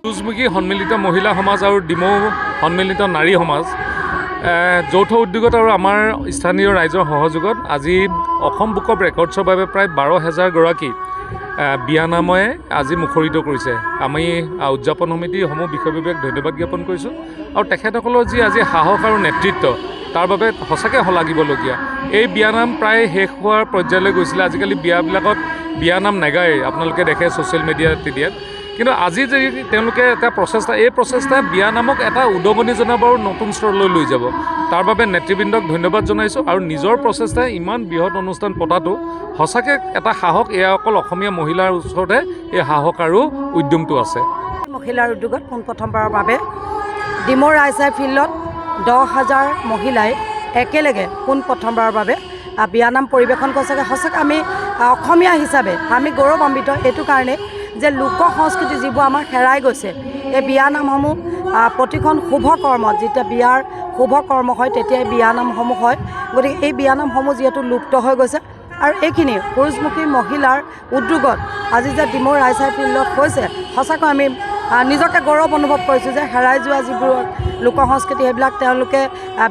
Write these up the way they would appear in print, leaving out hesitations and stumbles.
সূৰুজমুখী সন্মিলিত মহিলা সমাজ আৰু ডিমৌ সন্মিলিত নাৰী সমাজ যৌথ উদ্যোগত আৰু আমাৰ স্থানীয় ৰাইজৰ সহযোগত আজি অসম বুক অফ ৰেকৰ্ডছৰ বাবে প্ৰায় 12,000 গৰাকী বিয়ানামে আজি মুখৰিত কৰিছে। আমি উদযাপন সমিতিসমূহ বিষয় বিভাগ ধন্যবাদ জ্ঞাপন কৰিছোঁ আৰু তেখেতসকলৰ যি আজি সাহস আৰু নেতৃত্ব তাৰ বাবে সঁচাকৈ শলাগিবলগীয়া। এই বিয়ানাম প্ৰায় শেষ হোৱাৰ পৰ্যায়লৈ গৈছিলে। আজিকালি বিয়াবিলাকত বিয়ানাম নেগায়, আপোনালোকে দেখে ছ'চিয়েল মিডিয়াত। কিন্তু আজি যদি তেওঁলোকে এটা এই প্ৰচেষ্টা বিয়ানামক এটা উদগনি জনাব আৰু নতুন স্তৰলৈ লৈ যাব। তাৰ বাবে নেতৃবৃন্দক ধন্যবাদ জনাইছোঁ আৰু নিজৰ প্ৰচেষ্টাই ইমান বৃহৎ অনুষ্ঠান পতাটো সঁচাকৈ এটা সাহস। এয়া অকল অসমীয়া মহিলাৰ ওচৰতে এই সাহস আৰু উদ্যমটো আছে। মহিলাৰ উদ্যোগত পোনপ্ৰথমবাৰৰ বাবে ডিমৌ ৰাইচাই ফিল্ডত 10,000 মহিলাই একেলগে পোনপ্ৰথমবাৰৰ বাবে বিয়ানাম পৰিৱেশন কৰিছে। সঁচাকৈ আমি অসমীয়া হিচাপে আমি গৌৰৱান্বিত এইটো কাৰণে যে লোক সংস্কৃতি যিবোৰ আমাৰ হেৰাই গৈছে, এই বিয়ানামসমূহ প্ৰতিখন শুভ কৰ্মত যেতিয়া বিয়াৰ শুভ কৰ্ম হয় তেতিয়াই বিয়ানামসমূহ হয়। গতিকে এই বিয়ানামসমূহ যিহেতু লুপ্ত হৈ গৈছে আৰু এইখিনি সূৰুজমুখী মহিলাৰ উদ্যোগত আজি যে ডিমৌ ৰাইচাই ফিল্ডত হৈছে, সঁচাকৈ আমি নিজকে গৌৰৱ অনুভৱ কৰিছোঁ যে হেৰাই যোৱা যিবোৰ লোক সংস্কৃতি সেইবিলাক তেওঁলোকে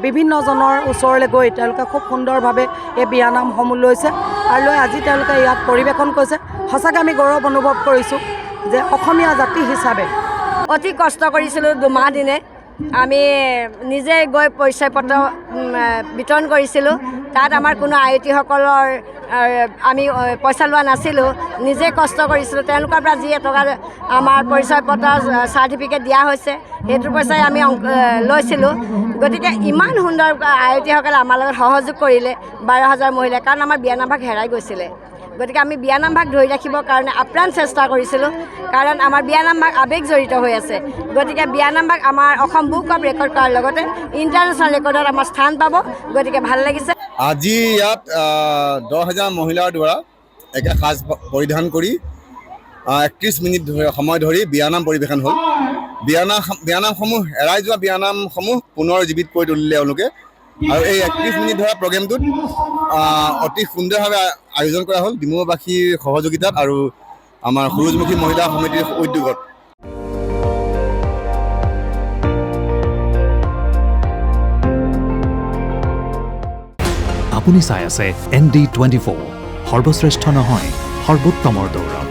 বিভিন্নজনৰ ওচৰলৈ গৈ তেওঁলোকে খুব সুন্দৰভাৱে এই বিয়ানামসমূহ লৈছে আৰু লৈ আজি তেওঁলোকে ইয়াত পৰিৱেশন কৰিছে। সঁচাকৈ আমি গৌৰৱ অনুভৱ কৰিছোঁ যে অসমীয়া জাতি হিচাপে অতি কষ্ট কৰিছিলোঁ 2 মাহ দিনে। আমি নিজে গৈ পৰিচয় পত্ৰ বিতৰণ কৰিছিলোঁ। তাত আমাৰ কোনো আয়তীসকলৰ আমি পইচা লোৱা নাছিলোঁ, নিজে কষ্ট কৰিছিলোঁ। তেওঁলোকৰ পৰা যি এটকা আমাৰ পৰিচয় পত্ৰ চাৰ্টিফিকেট দিয়া হৈছে সেইটোৰ পইচাই আমি লৈছিলোঁ। গতিকে ইমান সুন্দৰ আয়তীসকলে আমাৰ লগত সহযোগ কৰিলে 12,000 মহিলাই, কাৰণ আমাৰ বিয়ানামভাগ হেৰাই গৈছিলে। গতিকে আমি বিয়ানামভাগ ধৰি ৰাখিবৰ কাৰণে আপ্ৰাণ চেষ্টা কৰিছিলোঁ, কাৰণ আমাৰ বিয়ানামভাগ আৱেগ জড়িত হৈ আছে। গতিকে বিয়ানামভাগ আমাৰ অসম বুক অফ ৰেকৰ্ড কৰাৰ লগতে ইণ্টাৰনেশ্যনেল ৰেকৰ্ডত আমাৰ স্থান পাব। গতিকে ভাল লাগিছে। আজি ইয়াত 10,000 মহিলাৰ দ্বাৰা একে সাজ পৰিধান কৰি 31 মিনিট সময় ধৰি বিয়ানাম পৰিৱেশন হ'ল। বিয়ানামসমূহ হেৰাই যোৱা বিয়ানামসমূহ পুনৰ জীৱিত কৰি তুলিলে তেওঁলোকে। আৰু এই 31 মিনিট ধৰা প্ৰগ্ৰেমটোত অতি সুন্দৰভাৱে আয়োজন কৰা হ'ল ডিমৌবাসীৰ সহযোগিতাত আৰু আমাৰ সূৰুজমুখী মহিলা সমিতিৰ উদ্যোগত। আপুনি চাই আছে ND24, সৰ্বশ্ৰেষ্ঠ নহয় সৰ্বোত্তমৰ দৌৰত।